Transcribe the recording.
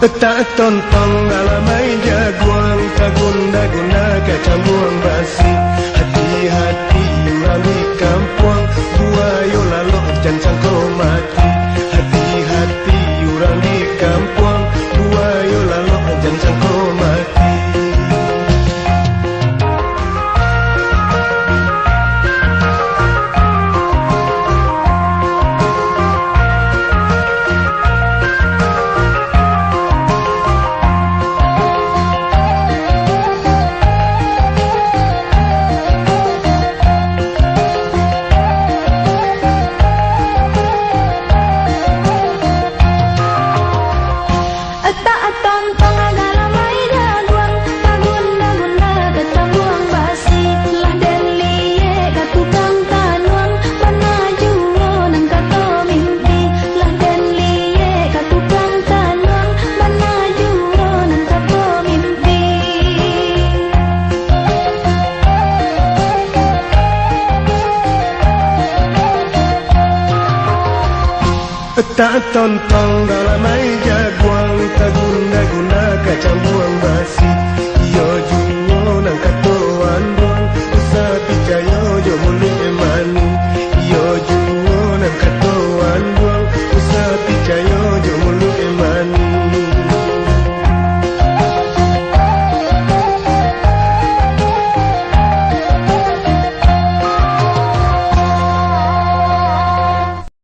Tak tontong alamai jaguang, tak guna-guna kecambuang basi. Hati-hati orang di kampung, buayo lalu jangan kau mati. Hati-hati orang di kampung, buayo lalu jangan kau mati. Tak tontong dalam